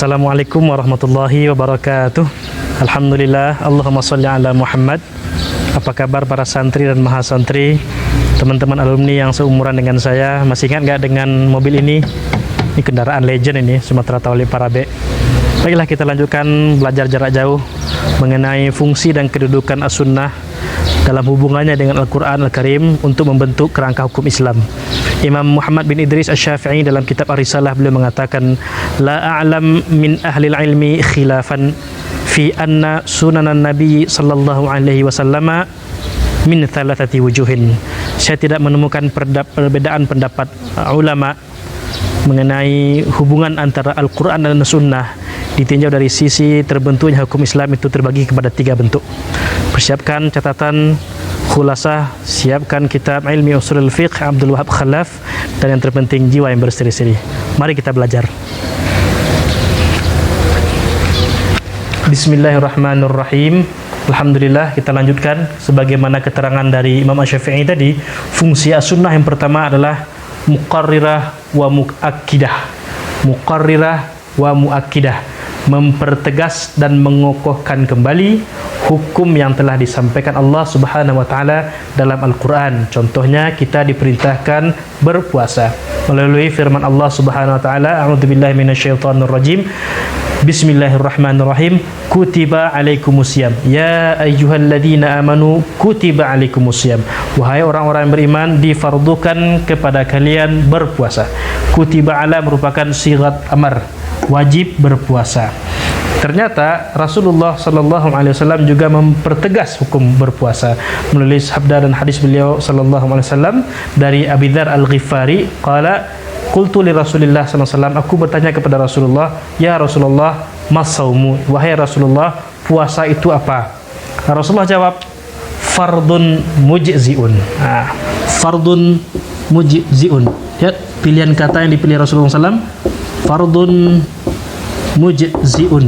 Assalamualaikum warahmatullahi wabarakatuh. Alhamdulillah, Allahumma sholli ala Muhammad. Apa kabar para santri dan mahasantri, teman-teman alumni yang seumuran dengan saya? Masih ingat nggak dengan mobil ini? Ini kendaraan legend ini, Sumatera Tawli Parabe. Baiklah, kita lanjutkan belajar jarak jauh mengenai fungsi dan kedudukan as-sunnah dalam hubungannya dengan Al-Quran Al-Karim untuk membentuk kerangka hukum Islam. Imam Muhammad bin Idris Asy-Syafi'i dalam kitab Ar-Risalah beliau mengatakan, la a'lam min ahli ilmi khilafan fi anna sunanan Nabi sallallahu alaihi wasallam min thalathati wujuhin. Saya tidak menemukan perbedaan pendapat ulama mengenai hubungan antara Al-Quran dan Sunnah ditinjau dari sisi terbentuknya hukum Islam itu terbagi kepada 3 bentuk. Persiapkan catatan khulasah, siapkan kitab Ilmi Ushulul Fiqh Abdul Wahab Khalaf, dan yang terpenting jiwa yang berseri-seri. Mari kita belajar. Bismillahirrahmanirrahim. Alhamdulillah, kita lanjutkan sebagaimana keterangan dari Imam Asy-Syafi'i tadi. Fungsi as-sunnah yang pertama adalah muqarrirah wa muakkidah. Muqarrirah wa muakkidah, mempertegas dan mengokohkan kembali hukum yang telah disampaikan Allah Subhanahu wa taala dalam Al-Qur'an. Contohnya, kita diperintahkan berpuasa melalui firman Allah Subhanahu wa taala, a'udzubillahi minasyaitonir rajim. Bismillahirrahmanirrahim. Kutiba alaikumusiyam. Ya ayyuhalladzina amanu kutiba alaikumusiyam. Wahai orang-orang yang beriman, difardukan kepada kalian berpuasa. Kutiba ala merupakan sighat amar, wajib berpuasa. Ternyata Rasulullah sallallahu alaihi wasallam juga mempertegas hukum berpuasa melalui sabda dan hadis beliau sallallahu alaihi wasallam dari Abi Dzar Al-Ghifari, qala qultu li Rasulillah sallallahu alaihi wasallam, aku bertanya kepada Rasulullah, ya Rasulullah, mas-saumu, wahai Rasulullah, puasa itu apa? Rasulullah jawab, fardun mujziun. Fardun mujziun. Ya, pilihan kata yang dipilih Rasulullah SAW, fardun mujziun,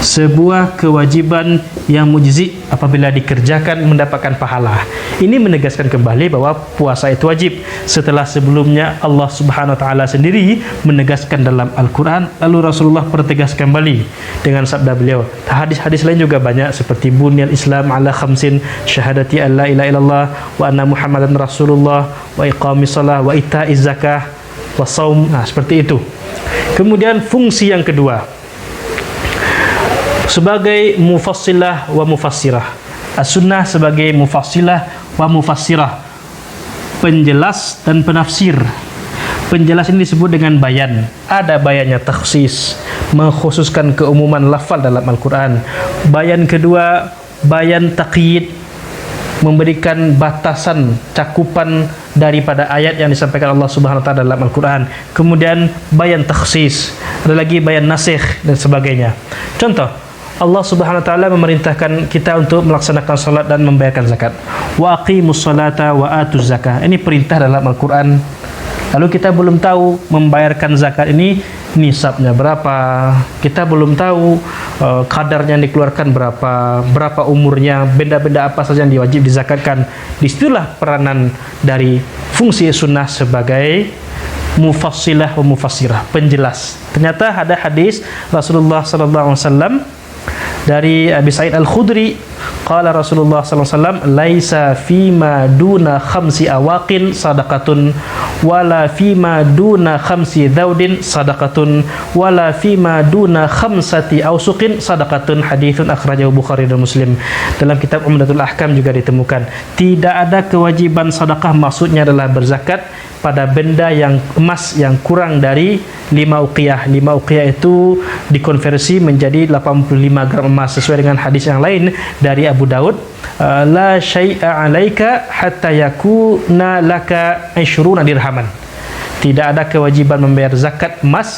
sebuah kewajiban yang mujzi, apabila dikerjakan mendapatkan pahala. Ini menegaskan kembali bahwa puasa itu wajib, setelah sebelumnya Allah Subhanahu wa taala sendiri menegaskan dalam Al-Quran, lalu Rasulullah pertegas kembali dengan sabda beliau. Hadis-hadis lain juga banyak, seperti bunyal Islam ala khamsin, syahadati an la ilaha illallah wa anna Muhammadan Rasulullah, wa iqamis shalah, wa ita'iz zakah, wa shaum. Seperti itu. Kemudian fungsi yang kedua, sebagai mufassilah wa mufassirah. As-sunnah sebagai mufassilah wa mufassirah, penjelas dan penafsir. Penjelas ini disebut dengan bayan. Ada bayannya takhsis, mengkhususkan keumuman lafal dalam Al-Quran. Bayan kedua, bayan taqyid, memberikan batasan cakupan daripada ayat yang disampaikan Allah Subhanahu wa taala dalam Al-Quran. Kemudian bayan takhsis, ada lagi bayan nasikh dan sebagainya. Contoh, Allah Subhanahu wa taala memerintahkan kita untuk melaksanakan salat dan membayarkan zakat. Wa aqimus salata wa atuz zakah. Ini perintah dalam Al-Quran. Lalu kita belum tahu membayarkan zakat ini nisabnya berapa. Kita belum tahu kadarnya yang dikeluarkan berapa umurnya, benda-benda apa saja yang diwajib dizakatkan. Disitulah peranan dari fungsi sunnah sebagai mufassilah wa mufassirah, penjelas. Ternyata ada hadis Rasulullah sallallahu alaihi wasallam dari Abi Sa'id Al-Khudri, qala Rasulullah sallallahu alaihi wasallam, laisa fima duna khamsi awaqin sadaqatun, wala fima duna khamsi daudin sadaqatun, wala fima duna khamsati ausuqin sadaqatun. Haditsun akhrajahu Bukhari dan Muslim. Dalam kitab Umdatul Ahkam juga ditemukan, tidak ada kewajiban sedekah, maksudnya adalah berzakat pada benda yang emas yang kurang dari 5 uqiyah. 5 uqiyah itu dikonversi menjadi 85 gram emas, sesuai dengan hadis yang lain dari Abu Daud, la syai'a 'alaika hatta yakuna laka 20 dirhaman. Tidak ada kewajiban membayar zakat emas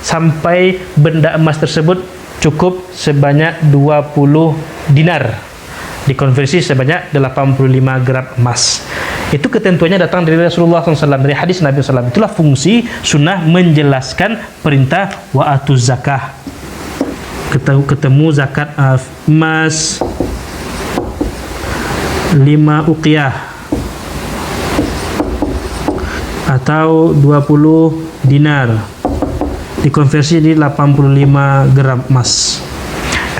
sampai benda emas tersebut cukup sebanyak 20 dinar, dikonversi sebanyak 85 gram emas. Itu ketentuannya datang dari Rasulullah SAW, dari hadis Nabi SAW. Itulah fungsi sunnah, menjelaskan perintah wa atuz zakah. Ketemu zakat emas 5 uqiyah atau 20 dinar. dikonversi di 85 gram emas.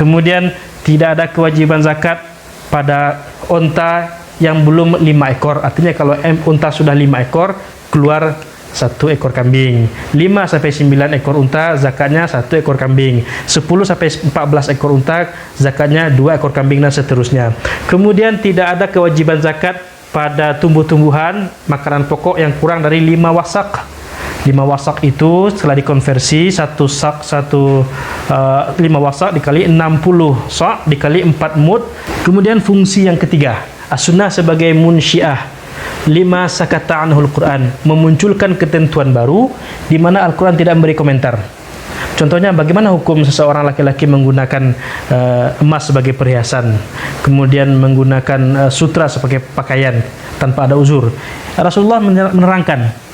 Kemudian tidak ada kewajiban zakat pada unta yang belum 5 ekor. Artinya kalau unta sudah 5 ekor, keluar 1 ekor kambing. 5 sampai 9 ekor unta, zakatnya 1 ekor kambing. 10 sampai 14 ekor unta, zakatnya 2 ekor kambing, dan seterusnya. Kemudian tidak ada kewajiban zakat pada tumbuh-tumbuhan, makanan pokok yang kurang dari 5 wasak. 5 wasak itu setelah dikonversi 1 sak 5 wasak dikali 60 sak dikali 4 mud. Kemudian fungsi yang ketiga, as-sunnah sebagai munsyiah lima sakata anhul Quran, memunculkan ketentuan baru di mana Al-Quran tidak memberi komentar. Contohnya, bagaimana hukum seseorang laki-laki menggunakan emas sebagai perhiasan, kemudian menggunakan sutra sebagai pakaian tanpa ada uzur. Rasulullah menerangkan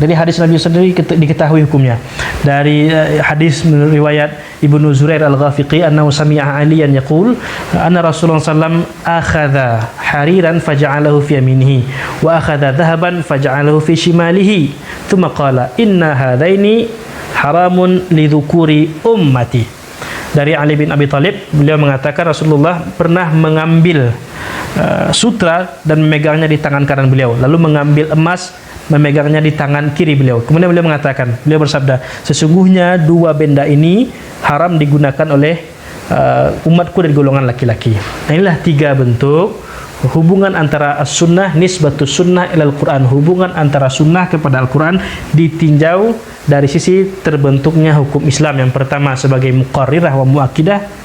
dari hadis Nabi sendiri diketahui hukumnya. Dari hadis riwayat Ibnu Zurair Al-Ghafiqi annahu sami'a Aliyan yaqul anna Rasulullah sallam akhadha hariran faja'alahu fi yaminihi wa akhadha dhahaban faja'alahu fi shimalihi thumma qala inna hadaini haramun lidhukuri ummati. Dari Ali bin Abi Thalib, beliau mengatakan Rasulullah pernah mengambil sutra dan memegangnya di tangan kanan beliau, lalu mengambil emas memegangnya di tangan kiri beliau. Kemudian beliau mengatakan, beliau bersabda, sesungguhnya dua benda ini haram digunakan oleh umatku dari golongan laki-laki. Nah, inilah 3 bentuk hubungan antara as-sunnah, nisbatus sunnah ilal Quran, hubungan antara sunnah kepada Al-Quran ditinjau dari sisi terbentuknya hukum Islam. Yang pertama sebagai muqarrirah wa muakidah,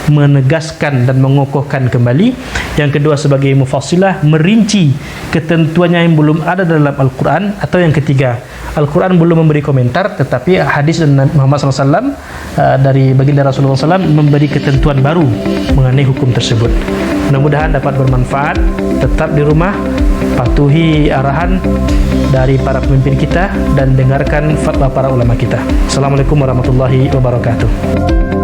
menegaskan dan mengokohkan kembali. Yang kedua sebagai mufassilah, merinci ketentuannya yang belum ada dalam Al-Quran. Atau yang ketiga, Al-Quran belum memberi komentar, tetapi hadis dan Muhammad SAW dari baginda Rasulullah SAW memberi ketentuan baru mengenai hukum tersebut. Mudah-mudahan dapat bermanfaat. Tetap di rumah, patuhi arahan dari para pemimpin kita dan dengarkan fatwa para ulama kita. Assalamualaikum warahmatullahi wabarakatuh.